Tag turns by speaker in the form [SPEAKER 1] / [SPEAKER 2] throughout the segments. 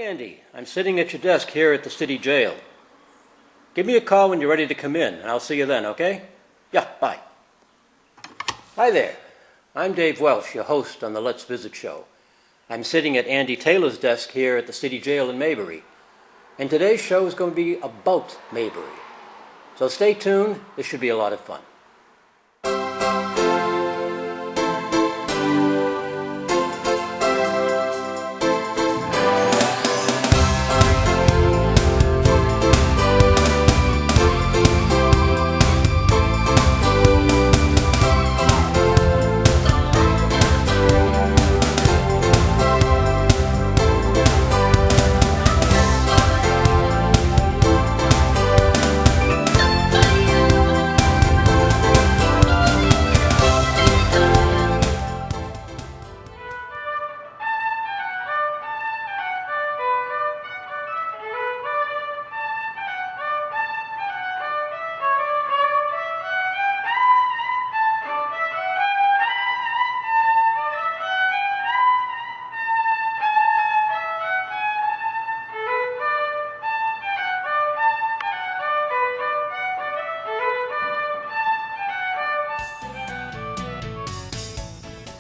[SPEAKER 1] Andy, I'm sitting at your desk here at the city jail. Give me a call when you're ready to come in, and I'll see you then, okay? Yeah, bye. Hi there. I'm Dave Welsh, your host on the Let's Visit show. I'm sitting at Andy Taylor's desk here at the city jail in Mayberry. And today's show is going to be about Mayberry. So stay tuned. This should be a lot of fun.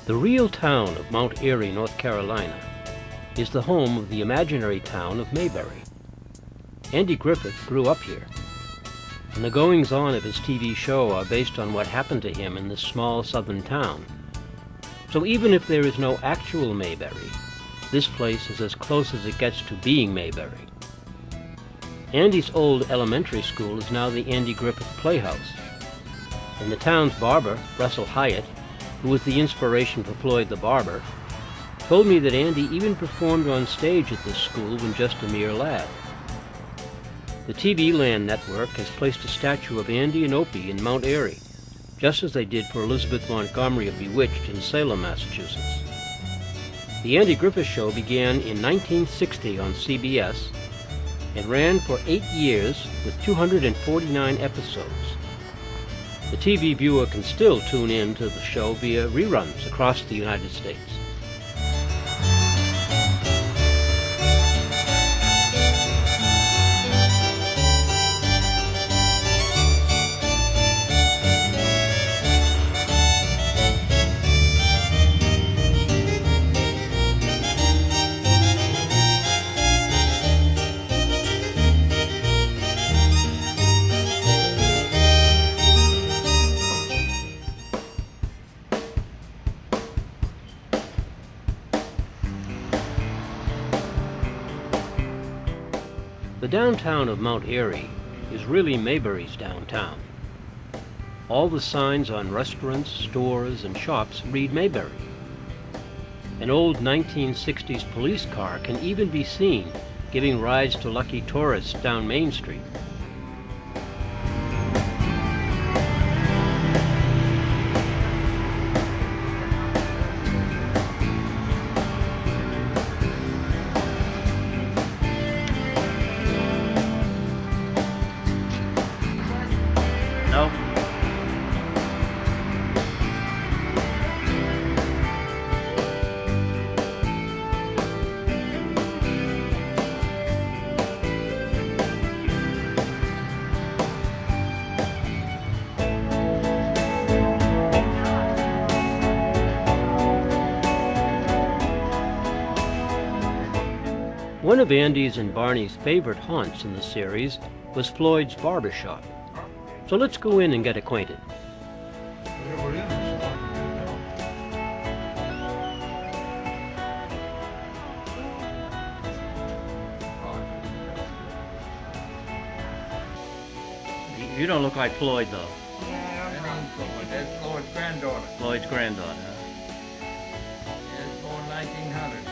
[SPEAKER 2] The real town of Mount Airy, North Carolina, is the home of the imaginary town of Mayberry. Andy Griffith grew up here, and the goings-on of his TV show are based on what happened to him in this small southern town. So even if there is no actual Mayberry, this place is as close as it gets to being Mayberry. Andy's old elementary school is now the Andy Griffith Playhouse, and the town's barber, Russell Hyatt, who was the inspiration for Floyd the Barber, told me that Andy even performed on stage at this school when just a mere lad. The TV Land Network has placed a statue of Andy and Opie in Mount Airy, just as they did for Elizabeth Montgomery of Bewitched in Salem, Massachusetts. The Andy Griffith Show began in 1960 on CBS and ran for 8 years with 249 episodes. The TV viewer can still tune in to the show via reruns across the United States. The downtown of Mount Airy is really Mayberry's downtown. All the signs on restaurants, stores, and shops read Mayberry. An old 1960s police car can even be seen giving rides to lucky tourists down Main Street. No. One of Andy's and Barney's favorite haunts in the series was Floyd's Barbershop. So let's go in and get acquainted. You don't look like Floyd, though.
[SPEAKER 3] That's Floyd's granddaughter.
[SPEAKER 2] Floyd's granddaughter.
[SPEAKER 3] She was born 1900.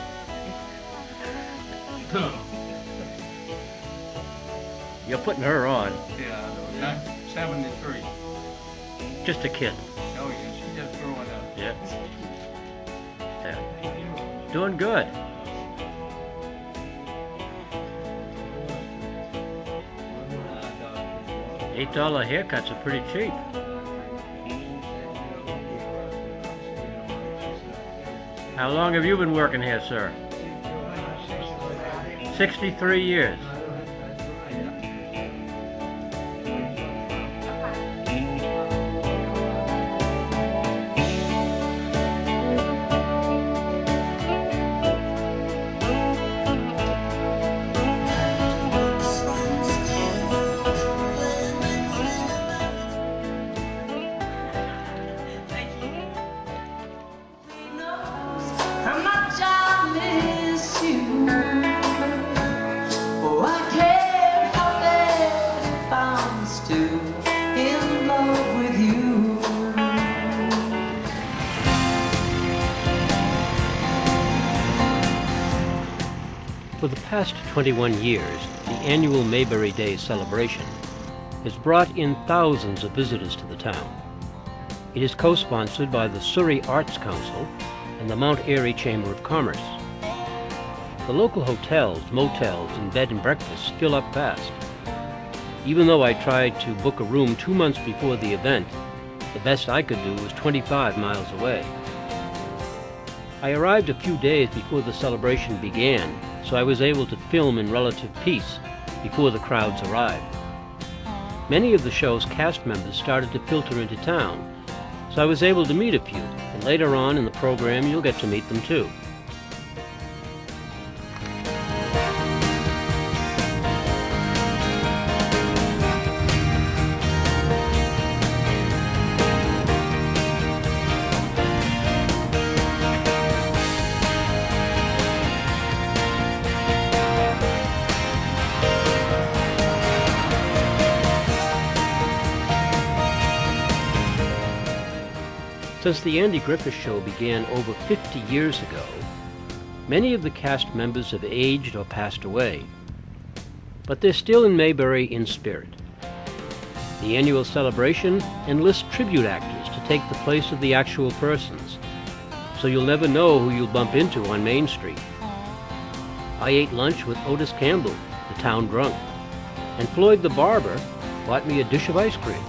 [SPEAKER 2] You're putting her on.
[SPEAKER 3] Yeah, I know. 73.
[SPEAKER 2] Just a kid.
[SPEAKER 3] Oh yeah, she's just growing up.
[SPEAKER 2] Yeah. Yeah. Doing good. $8 haircuts are pretty cheap. How long have you been working here, sir? 63 years.
[SPEAKER 4] How much I miss you. Oh, I can't forget if I'm still in love with you.
[SPEAKER 2] For the past 21 years, the annual Mayberry Day celebration has brought in thousands of visitors to the town. It is co-sponsored by the Surrey Arts Council and the Mount Airy Chamber of Commerce. The local hotels, motels, and bed and breakfasts fill up fast. Even though I tried to book a room 2 months before the event, the best I could do was 25 miles away. I arrived a few days before the celebration began, so I was able to film in relative peace before the crowds arrived. Many of the show's cast members started to filter into town, so I was able to meet a few, and later on in the program you'll get to meet them too. Since the Andy Griffith Show began over 50 years ago, many of the cast members have aged or passed away, but they're still in Maybury in spirit. The annual celebration enlists tribute actors to take the place of the actual persons, so you'll never know who you'll bump into on Main Street. I ate lunch with Otis Campbell, the town drunk, and Floyd the barber bought me a dish of ice cream.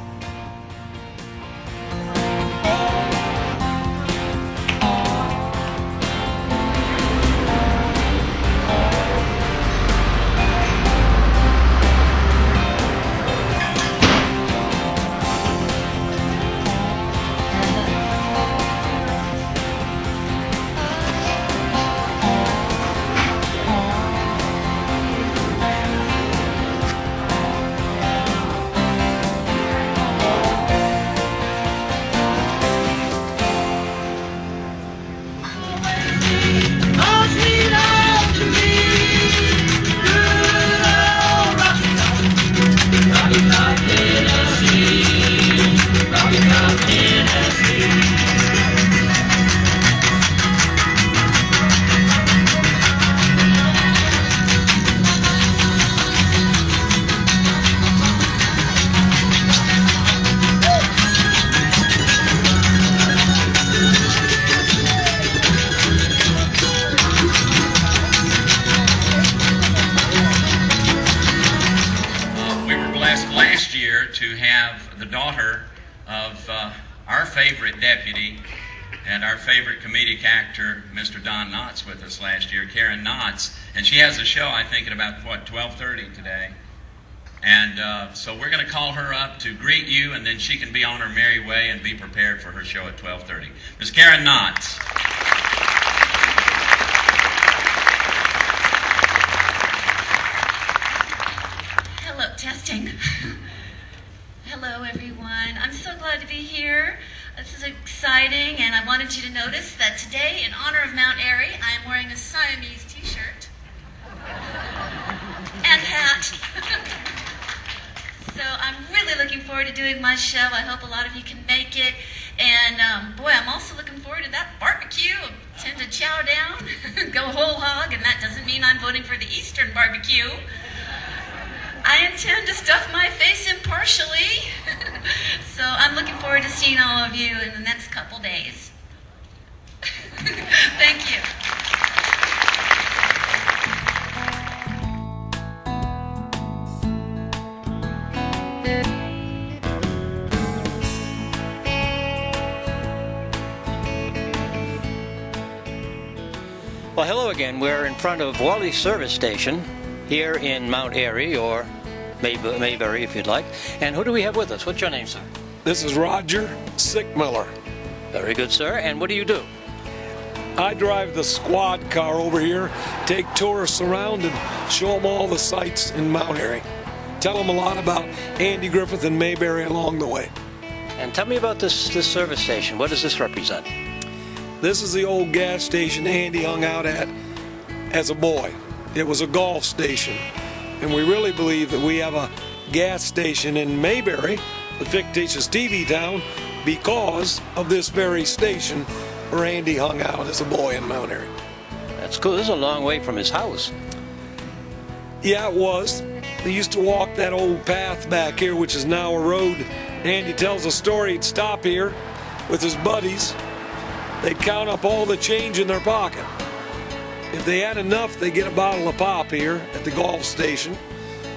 [SPEAKER 5] To have the daughter of our favorite deputy and our favorite comedic actor, Mr. Don Knotts, with us last year, Karen Knotts, and she has a show, I think, at about, 12:30 today. And so we're going to call her up to greet you, and then she can be on her merry way and be prepared for her show at 12:30. Ms. Karen Knotts.
[SPEAKER 6] Hello, testing. Hello, everyone. I'm so glad to be here. This is exciting, and I wanted you to notice that today, in honor of Mount Airy, I am wearing a Siamese t-shirt and hat. So I'm really looking forward to doing my show. I hope a lot of you can make it. And boy, I'm also looking forward to that barbecue. I tend to chow down, go whole hog, and that doesn't mean I'm voting for the Eastern barbecue. I intend to stuff my face impartially. So I'm looking forward to seeing all of you in the next couple days. Thank you.
[SPEAKER 1] Well, hello again. We're in front of Wally's service station, here in Mount Airy, or Mayberry if you'd like. And who do we have with us? What's your name, sir?
[SPEAKER 7] This is Roger Sickmiller.
[SPEAKER 1] Very good, sir. And what do you do?
[SPEAKER 7] I drive the squad car over here, take tourists around and show them all the sights in Mount Airy. Tell them a lot about Andy Griffith and Mayberry along the way.
[SPEAKER 1] And tell me about this service station. What does this represent?
[SPEAKER 7] This is the old gas station Andy hung out at as a boy. It was a golf station. And we really believe that we have a gas station in Mayberry, the fictitious TV town, because of this very station where Andy hung out as a boy in Mount Airy.
[SPEAKER 1] That's cool. This is a long way from his house.
[SPEAKER 7] Yeah, it was. They used to walk that old path back here, which is now a road. Andy tells a story. He'd stop here with his buddies. They'd count up all the change in their pocket. If they had enough, they'd get a bottle of pop here at the golf station.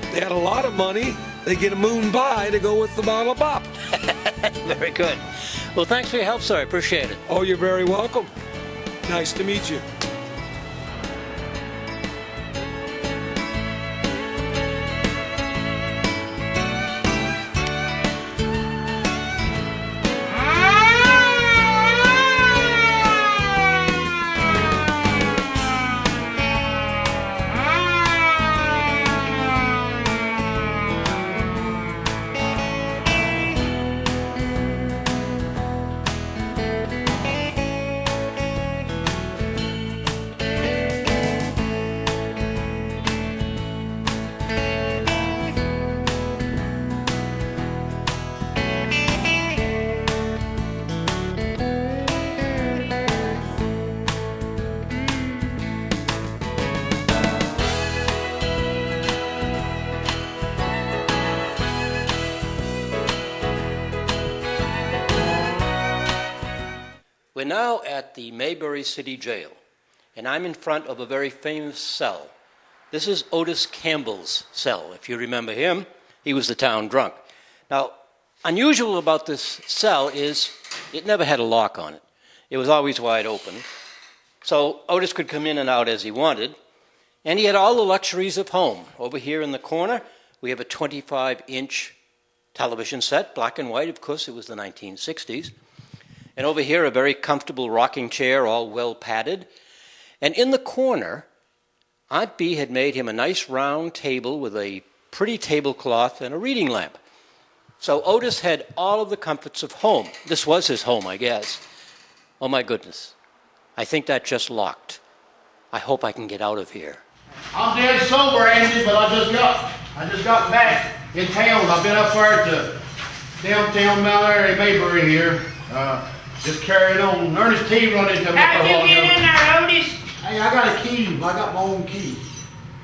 [SPEAKER 7] If they had a lot of money, they'd get a moon pie to go with the bottle of pop.
[SPEAKER 1] Very good. Well, thanks for your help, sir. I appreciate it.
[SPEAKER 7] Oh, you're very welcome. Nice to meet you.
[SPEAKER 1] We're now at the Maybury City Jail, and I'm in front of a very famous cell. This is Otis Campbell's cell. If you remember him, he was the town drunk. Now, unusual about this cell is it never had a lock on it. It was always wide open. So Otis could come in and out as he wanted, and he had all the luxuries of home. Over here in the corner, we have a 25-inch television set, black and white. Of course, it was the 1960s. And over here, a very comfortable rocking chair, all well padded. And in the corner, Aunt Bee had made him a nice round table with a pretty tablecloth and a reading lamp. So Otis had all of the comforts of home. This was his home, I guess. Oh my goodness. I think that just locked. I hope I can get out of here.
[SPEAKER 8] I'm dead sober, Andy, but I just got back in town. I've been up there to downtown Mount Airy, Maybury here. Just carrying on. Ernest T. run into me.
[SPEAKER 9] How'd you get in there, Otis?
[SPEAKER 8] Hey, I got a key. I got my own key.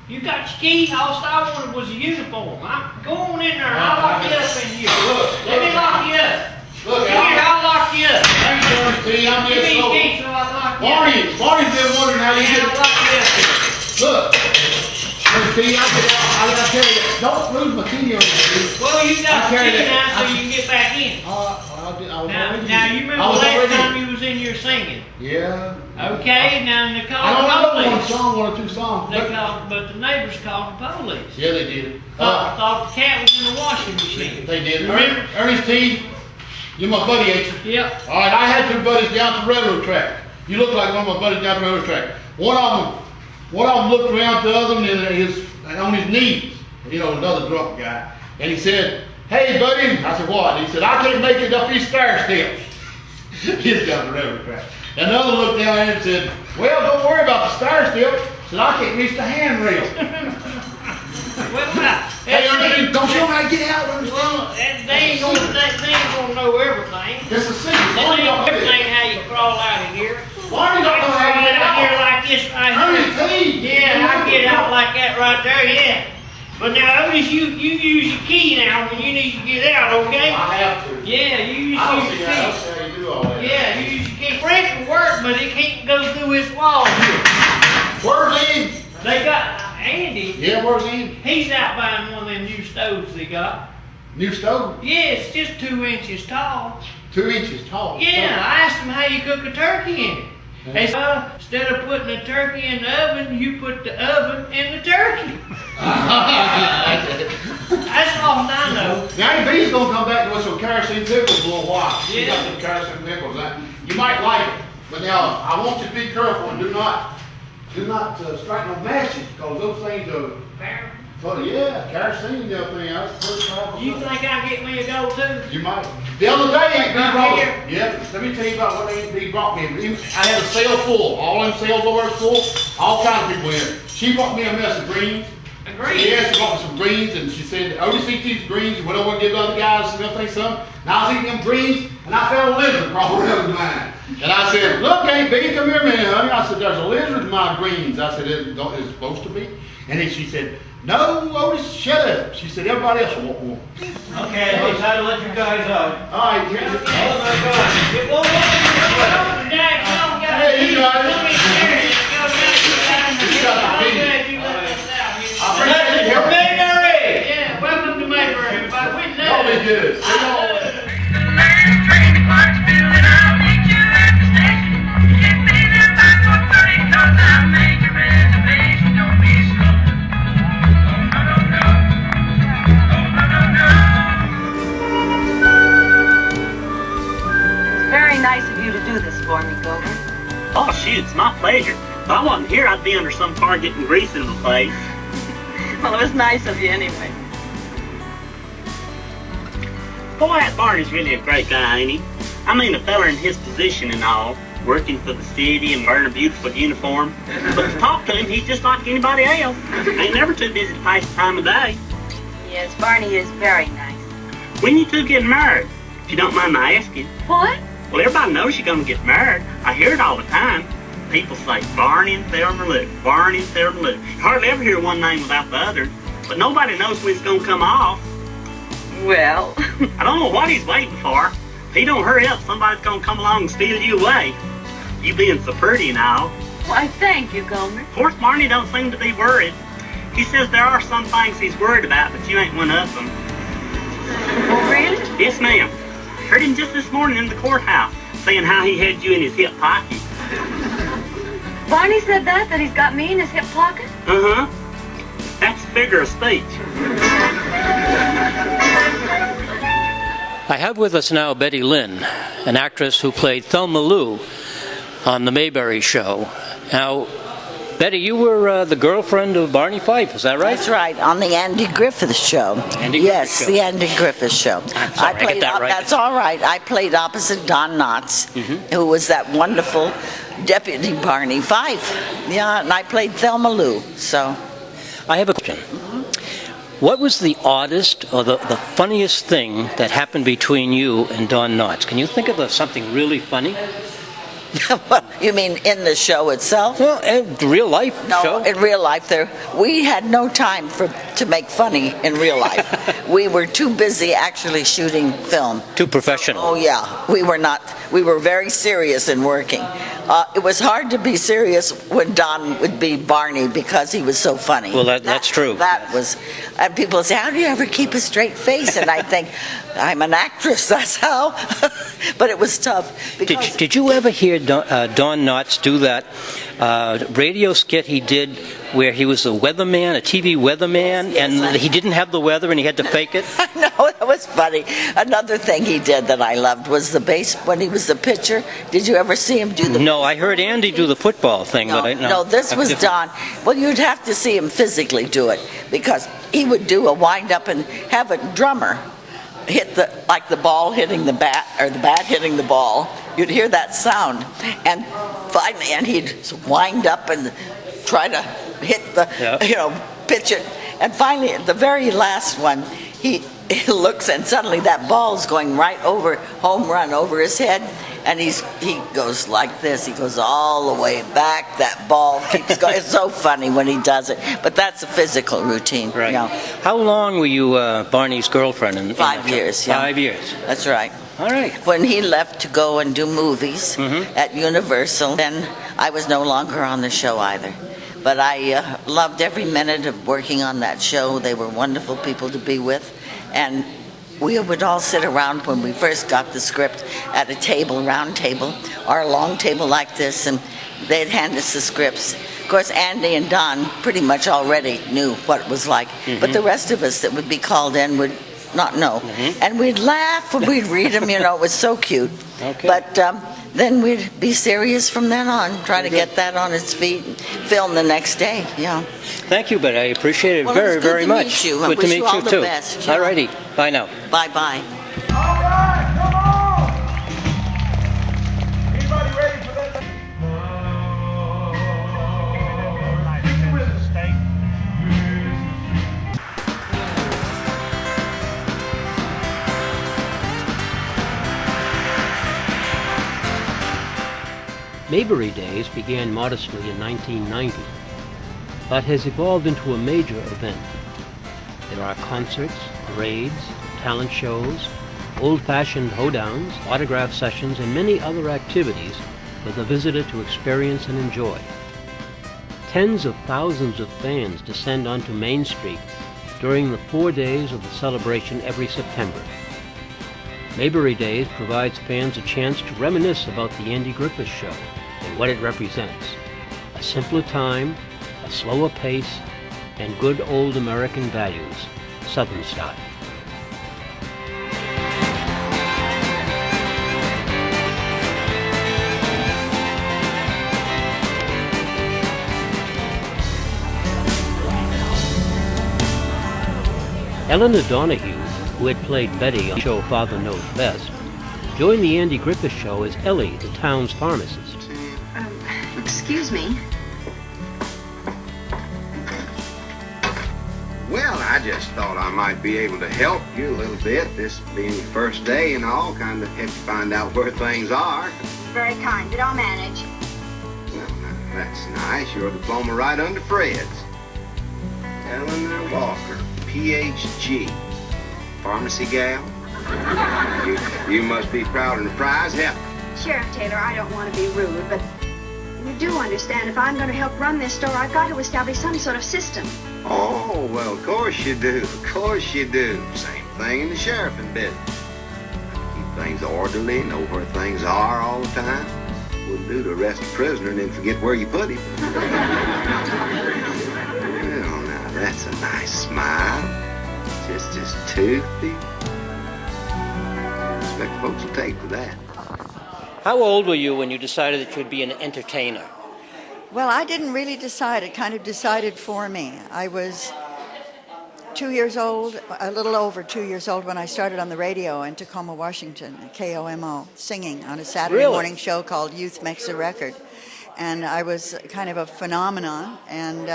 [SPEAKER 9] You got your key? All I wanted was a uniform. Go on in there. I'll lock you up in here.
[SPEAKER 8] Look,
[SPEAKER 9] Let me lock you up.
[SPEAKER 8] Look,
[SPEAKER 9] Here, I'll lock you up.
[SPEAKER 8] Thanks, Ernest T. I'm
[SPEAKER 9] Give
[SPEAKER 8] dead
[SPEAKER 9] me your
[SPEAKER 8] sober.
[SPEAKER 9] key so I'll lock you up.
[SPEAKER 8] Marty's been wondering how you
[SPEAKER 9] Yeah,
[SPEAKER 8] get.
[SPEAKER 9] I'll lock you up.
[SPEAKER 8] Look, Ernest T. I gotta tell you, don't lose my key on you.
[SPEAKER 9] Well, you got
[SPEAKER 8] I
[SPEAKER 9] the
[SPEAKER 8] carried
[SPEAKER 9] key
[SPEAKER 8] it.
[SPEAKER 9] now so you can get back in.
[SPEAKER 8] I was
[SPEAKER 9] Now,
[SPEAKER 8] already-
[SPEAKER 9] you remember
[SPEAKER 8] I was
[SPEAKER 9] last
[SPEAKER 8] already-
[SPEAKER 9] time you was in here singing?
[SPEAKER 8] Yeah.
[SPEAKER 9] Okay, now they
[SPEAKER 8] I
[SPEAKER 9] called
[SPEAKER 8] don't
[SPEAKER 9] the
[SPEAKER 8] know one
[SPEAKER 9] police.
[SPEAKER 8] song, one or two songs.
[SPEAKER 9] But the neighbors called the police.
[SPEAKER 8] Yeah, they did.
[SPEAKER 9] Thought the cat was in the washing machine.
[SPEAKER 8] They did.
[SPEAKER 9] Remember?
[SPEAKER 8] Ernest T., you're my buddy, ain't you?
[SPEAKER 9] Yep.
[SPEAKER 8] All right, I had two buddies down to the railroad track. You look like one of my buddies down the railroad track. One of them looked around to the other one and on his knees. You know, another drunk guy. And he said, "Hey, buddy." I said, "What?" He said, "I can't make it up these stair steps." He's down the railroad track. And the other looked down at him and said, "Well, don't worry about the stair steps." He said, "I can't reach the handrail." Hey, Ernest, don't you know how to get out, Ernest?
[SPEAKER 9] Well, they ain't gonna know everything.
[SPEAKER 8] It's a secret.
[SPEAKER 9] They
[SPEAKER 8] Barney
[SPEAKER 9] know
[SPEAKER 8] don't know
[SPEAKER 9] everything
[SPEAKER 8] it.
[SPEAKER 9] how you crawl out of here.
[SPEAKER 8] Barney don't know how to get
[SPEAKER 9] out of here
[SPEAKER 8] out.
[SPEAKER 9] like this right here.
[SPEAKER 8] Ernest T.
[SPEAKER 9] Yeah, I get out like that right there, yeah. But now, Otis, you use your key now when you need to get out, okay?
[SPEAKER 8] I have to.
[SPEAKER 9] Yeah, you use
[SPEAKER 8] I don't
[SPEAKER 9] your
[SPEAKER 8] see
[SPEAKER 9] key.
[SPEAKER 8] how you do all that.
[SPEAKER 9] Yeah, you use your key. Frank can work, but it can't go through his wall here.
[SPEAKER 8] Where's Ian?
[SPEAKER 9] They got Andy.
[SPEAKER 8] Yeah, where's Ian?
[SPEAKER 9] He's out buying one of them new stoves they got.
[SPEAKER 8] New stove?
[SPEAKER 9] Yeah, it's just 2 inches tall.
[SPEAKER 8] 2 inches tall.
[SPEAKER 9] Yeah, I asked him how you cook a turkey in it. They said, instead of putting the turkey in the oven, you put the oven in the turkey.
[SPEAKER 8] kerosene pickles for a little while. She got some kerosene pickles. You might like it, but now I want you to be careful and do not strike no matches because those things are. But yeah, kerosene and everything. That's the first time.
[SPEAKER 9] You think I'll get me a gold too?
[SPEAKER 8] You might. The other day, Aunt B brought
[SPEAKER 9] Here.
[SPEAKER 8] me. Yeah, let me tell you about what Aunt B brought me. I had a sale full. All them sales over full. All kind of people in. She brought me a mess of greens.
[SPEAKER 9] A green?
[SPEAKER 8] Yeah, she brought me some greens, and she said, Otis eat these greens, and went over and give the other guys and everything some. And I was eating them greens, and I felt a lizard crawl around mine. And I said, look, Aunt B, come here a minute, honey. I said, there's a lizard in my greens. I said, is it supposed to be? And then she said, no, Otis, shut up. She said, everybody else will want one.
[SPEAKER 9] Okay, I just had to let you guys out.
[SPEAKER 8] All right, here.
[SPEAKER 9] Oh my God. Get one more. Dad, come, guys.
[SPEAKER 8] Hey, you got it.
[SPEAKER 9] Let me share it. Go back.
[SPEAKER 8] You got the
[SPEAKER 9] I'm
[SPEAKER 8] opinion.
[SPEAKER 9] glad you let us out.
[SPEAKER 8] I appreciate your help.
[SPEAKER 9] Mayberry! Yeah, welcome to Mayberry, everybody. We love
[SPEAKER 8] Y'all be
[SPEAKER 9] it.
[SPEAKER 8] good.
[SPEAKER 9] I love it.
[SPEAKER 10] Nice of you to do this for me, Gover.
[SPEAKER 11] Oh, shoot, it's my pleasure. If I wasn't here, I'd be under some car getting grease in the place.
[SPEAKER 10] Well, it was nice of you anyway.
[SPEAKER 11] Boy, that Barney's really a great guy, ain't he? I mean, a feller in his position and all, working for the city and wearing a beautiful uniform. But to talk to him, he's just like anybody else. Ain't never too busy to pass the time of day.
[SPEAKER 10] Yes, Barney is very nice.
[SPEAKER 11] When you two getting married, if you don't mind my asking?
[SPEAKER 10] What?
[SPEAKER 11] Well, everybody knows you're going to get married. I hear it all the time. People say Barney and Thelma Lou, Barney and Thelma Lou. You hardly ever hear one name without the other, but nobody knows when it's going to come off.
[SPEAKER 10] Well,
[SPEAKER 11] I don't know what he's waiting for. If he don't hurry up, somebody's going to come along and steal you away. You being so pretty and all.
[SPEAKER 10] why, thank you, Gomer.
[SPEAKER 11] Of course, Barney don't seem to be worried. He says there are some things he's worried about, but you ain't one of them.
[SPEAKER 10] Oh, really?
[SPEAKER 11] Yes, ma'am. Heard him just this morning in the courthouse, saying how he had you in his hip pocket.
[SPEAKER 10] Barney said that he's got me in his hip pocket?
[SPEAKER 11] Uh-huh. That's a figure of speech.
[SPEAKER 1] I have with us now Betty Lynn, an actress who played Thelma Lou on the Mayberry show. Now, Betty, you were the girlfriend of Barney Fife, is that right?
[SPEAKER 12] That's right, on the Andy Griffith show. Yes, the Andy Griffith show.
[SPEAKER 1] I'm sorry, I get that right.
[SPEAKER 12] That's all right. I played opposite Don Knotts, who was that wonderful Deputy Barney Fife. Yeah, and I played Thelma Lou, so.
[SPEAKER 1] I have a question. What was the oddest or the funniest thing that happened between you and Don Knotts? Can you think of something really funny?
[SPEAKER 12] You mean in the show itself?
[SPEAKER 1] Well, in real life show.
[SPEAKER 12] No, in real life, we had no time to make funny in real life. We were too busy actually shooting film.
[SPEAKER 1] Too professional.
[SPEAKER 12] Oh yeah, we were not. We were very serious in working. It was hard to be serious when Don would be Barney because he was so funny.
[SPEAKER 1] Well, that's true.
[SPEAKER 12] That was, and people say, "How do you ever keep a straight face?" And I think, I'm an actress. That's how. But it was tough.
[SPEAKER 1] Did you ever hear Don Knotts do that radio skit he did where he was a weatherman, a TV weatherman, and he didn't have the weather and he had to fake it?
[SPEAKER 12] I know, that was funny. Another thing he did that I loved was the base, when he was the pitcher. Did you ever see him do the...
[SPEAKER 1] No, I heard Andy do the football thing.
[SPEAKER 12] No, this was Don. Well, you'd have to see him physically do it because he would do a wind-up and have a drummer hit the ball hitting the bat, or the bat hitting the ball. You'd hear that sound, and finally, and he'd wind up and try to hit the, pitch it, and finally, at the very last one, he looks, and suddenly that ball's going right over, home run over his head, and he goes like this. He goes all the way back. That ball keeps going. It's so funny when he does it, but that's a physical routine.
[SPEAKER 1] Right. How long were you Barney's girlfriend?
[SPEAKER 12] 5 years. Yeah.
[SPEAKER 1] 5 years.
[SPEAKER 12] That's right.
[SPEAKER 1] All right.
[SPEAKER 12] When he left to go and do movies at Universal, then I was no longer on the show either. But I loved every minute of working on that show. They were wonderful people to be with, and we would all sit around when we first got the script at a table, round table, or a long table like this, and they'd hand us the scripts. Of course, Andy and Don pretty much already knew what it was like, but the rest of us that would be called in would not know. And we'd laugh when we'd read them, you know, it was so cute.
[SPEAKER 1] Okay.
[SPEAKER 12] But then we'd be serious from then on, try to get that on its feet and film the next day, yeah.
[SPEAKER 1] Thank you, Betty. I appreciate it
[SPEAKER 12] Well,
[SPEAKER 1] very,
[SPEAKER 12] it's good
[SPEAKER 1] very
[SPEAKER 12] to
[SPEAKER 1] much.
[SPEAKER 12] meet you. I
[SPEAKER 1] Good to
[SPEAKER 12] wish
[SPEAKER 1] meet
[SPEAKER 12] you all
[SPEAKER 1] you,
[SPEAKER 12] the
[SPEAKER 1] too.
[SPEAKER 12] best, yeah.
[SPEAKER 1] All righty. Bye now.
[SPEAKER 12] Bye-bye.
[SPEAKER 2] Mayberry Days began modestly in 1990, but has evolved into a major event. There are concerts, parades, talent shows, old-fashioned hoedowns, autograph sessions, and many other activities for the visitor to experience and enjoy. Tens of thousands of fans descend onto Main Street during the 4 days of the celebration every September. Mayberry Days provides fans a chance to reminisce about the Andy Griffith Show and what it represents. A simpler time, a slower pace, and good old American values, Southern style. Eleanor Donahue, who had played Betty on the show Father Knows Best, joined the Andy Griffith Show as Ellie, the town's pharmacist.
[SPEAKER 13] Excuse me.
[SPEAKER 14] Well, I just thought I might be able to help you a little bit. This being your first day and all, kind of help you find out where things are.
[SPEAKER 13] Very kind, but I'll manage.
[SPEAKER 14] Well, now, that's nice. Your diploma right under Fred's. Eleanor Walker, Ph.G. Pharmacy gal? You must be proud of the prize. Help.
[SPEAKER 13] Sheriff Taylor, I don't want to be rude, but you do understand if I'm going to help run this store, I've got to establish some sort of system.
[SPEAKER 14] Oh, well, of course you do. Of course you do. Same thing in the sheriffing business. Keep things orderly, know where things are all the time. Wouldn't do to arrest a prisoner and then forget where you put him. Well, now, that's a nice smile. Just as toothy. Expect folks will take to that.
[SPEAKER 1] How old were you when you decided that you'd be an entertainer?
[SPEAKER 15] Well, I didn't really decide. It kind of decided for me. I was 2 years old, a little over 2 years old, when I started on the radio in Tacoma, Washington, KOMO, singing on a Saturday morning show called Youth Makes a Record. And I was kind of a phenomenon, and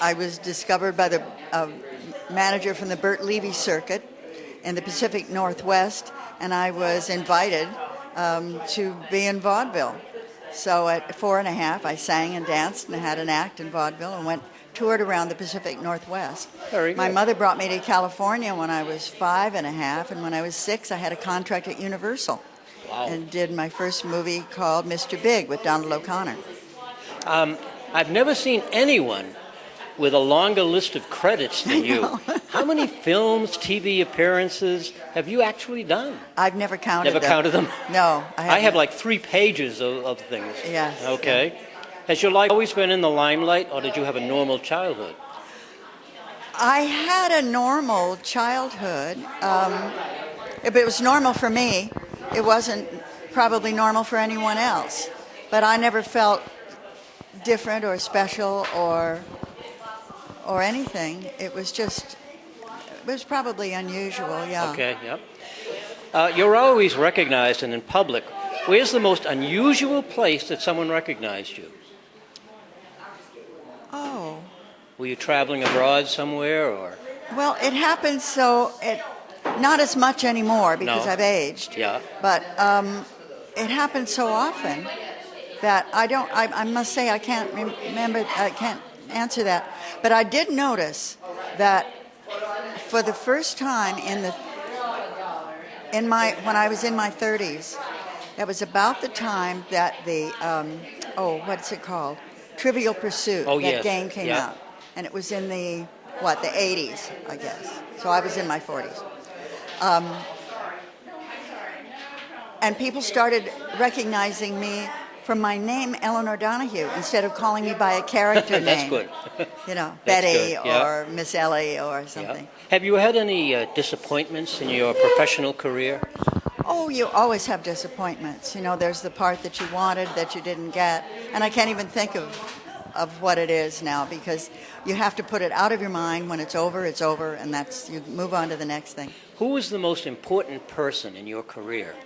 [SPEAKER 15] I was discovered by the manager from the Burt Levy circuit in the Pacific Northwest, and I was invited to be in vaudeville. So at 4.5, I sang and danced and had an act in vaudeville and toured around the Pacific Northwest.
[SPEAKER 1] Very good.
[SPEAKER 15] My mother brought me to California when I was 5.5, and when I was 6, I had a contract at Universal.
[SPEAKER 1] Wow.
[SPEAKER 15] And did my first movie called Mr. Big with Donald O'Connor.
[SPEAKER 1] I've never seen anyone with a longer list of credits than you. How many films, TV appearances have you actually done?
[SPEAKER 15] I've never counted them.
[SPEAKER 1] Never counted them?
[SPEAKER 15] No,
[SPEAKER 1] I have like 3 pages of things.
[SPEAKER 15] Yes.
[SPEAKER 1] Okay. Yeah. Has your life always been in the limelight, or did you have a normal childhood?
[SPEAKER 15] I had a normal childhood. If it was normal for me, it wasn't probably normal for anyone else. But I never felt different or special or anything. It was probably unusual, yeah.
[SPEAKER 1] Okay, yep. You're always recognized and in public. Where's the most unusual place that someone recognized you?
[SPEAKER 15] Oh.
[SPEAKER 1] Were you traveling abroad somewhere, or?
[SPEAKER 15] Well, it happens not as much anymore because I've aged.
[SPEAKER 1] Yeah.
[SPEAKER 15] But it happens so often that I must say I can't remember, I can't answer that. But I did notice that for the first time when I was in my 30s, that was about the time that the what's it called? Trivial Pursuit. That game came out, and it was in the 80s, I guess. So I was in my 40s, and people started recognizing me from my name, Eleanor Donahue, instead of calling me by a character
[SPEAKER 1] That's
[SPEAKER 15] name.
[SPEAKER 1] good.
[SPEAKER 15] You know,
[SPEAKER 1] That's
[SPEAKER 15] Betty
[SPEAKER 1] good, yeah.
[SPEAKER 15] or Miss Ellie or something.
[SPEAKER 1] Yeah. Have you had any disappointments in your professional career?
[SPEAKER 15] Oh, you always have disappointments. You know, there's the part that you wanted that you didn't get. And I can't even think of what it is now, because you have to put it out of your mind. When it's over, and you move on to the next thing.
[SPEAKER 1] Who was the most important person in your career?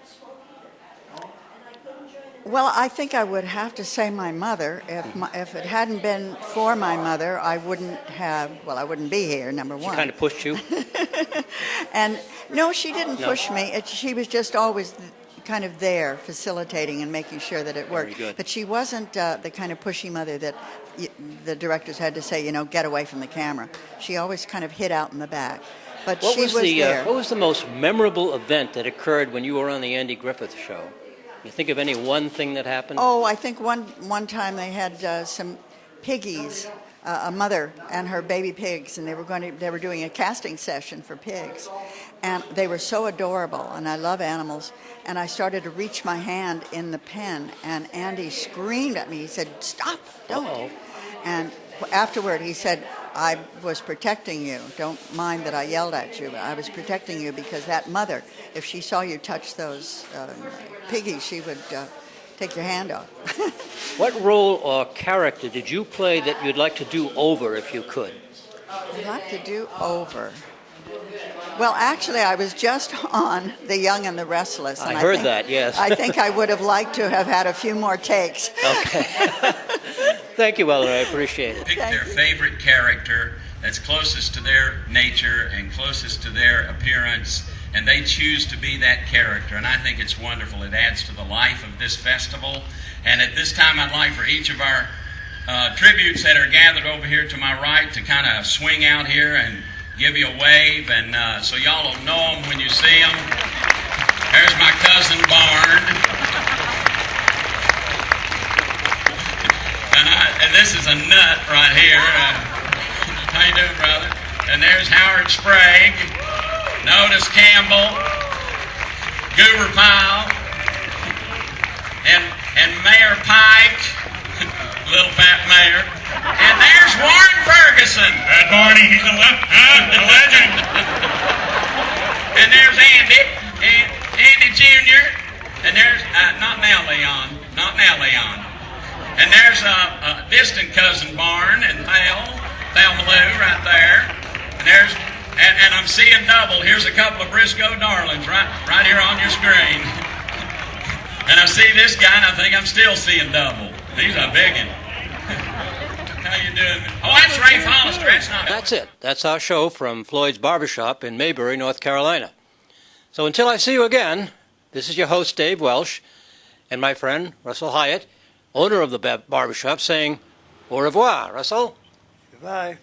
[SPEAKER 15] Well, I think I would have to say my mother. If it hadn't been for my mother, I wouldn't be here, number one.
[SPEAKER 1] She kind of pushed you?
[SPEAKER 15] And no, she didn't push me. She was just always kind of there, facilitating and making sure that it worked.
[SPEAKER 1] Very good.
[SPEAKER 15] But she wasn't the kind of pushy mother that the directors had to say, get away from the camera. She always kind of hid out in the back. But she was there.
[SPEAKER 1] What was the most memorable event that occurred when you were on the Andy Griffith show? You think of any one thing that happened?
[SPEAKER 15] Oh, I think one time they had some piggies, a mother and her baby pigs, and they were doing a casting session for pigs, and they were so adorable, and I love animals, and I started to reach my hand in the pen, and Andy screamed at me. He said, "Stop, don't."
[SPEAKER 1] Uh-oh.
[SPEAKER 15] And afterward he said, "I was protecting you. Don't mind that I yelled at you. But I was protecting you because that mother, if she saw you touch those piggies, she would take your hand off."
[SPEAKER 1] What role or character did you play that you'd like to do over if you could?
[SPEAKER 15] I'd like to do over. Well, actually, I was just on The Young and the Restless. And
[SPEAKER 1] I heard that, yes.
[SPEAKER 15] I think I would have liked to have had a few more takes.
[SPEAKER 1] Okay. Thank you, Eleanor. I appreciate it.
[SPEAKER 5] Pick their favorite character that's closest to their nature and closest to their appearance, and they choose to be that character. And I think it's wonderful. It adds to the life of this festival. And at this time, I'd like for each of our tributes that are gathered over here to my right to kind of swing out here and give you a wave, and so y'all will know them when you see them. There's my cousin Barn. And this is a nut right here. How you doing, brother? And there's Howard Sprague, Otis Campbell, Goober Pyle, and Mayor Pike, little fat mayor. And there's Warren Ferguson. Good morning. He's a legend. And there's Andy Jr. And there's not now Leon. And there's a distant cousin Barn and Thelma Lou right there. And I'm seeing double. Here's a couple of Briscoe darlings right here on your screen. And I see this guy, and I think I'm still seeing double. He's a big one. How you doing? Oh, that's Ray Hollister.
[SPEAKER 1] That's it. That's our show from Floyd's Barbershop in Maybury, North Carolina. So until I see you again, this is your host, Dave Welsh, and my friend, Russell Hyatt, owner of the Barbershop, saying au revoir, Russell.
[SPEAKER 7] Goodbye.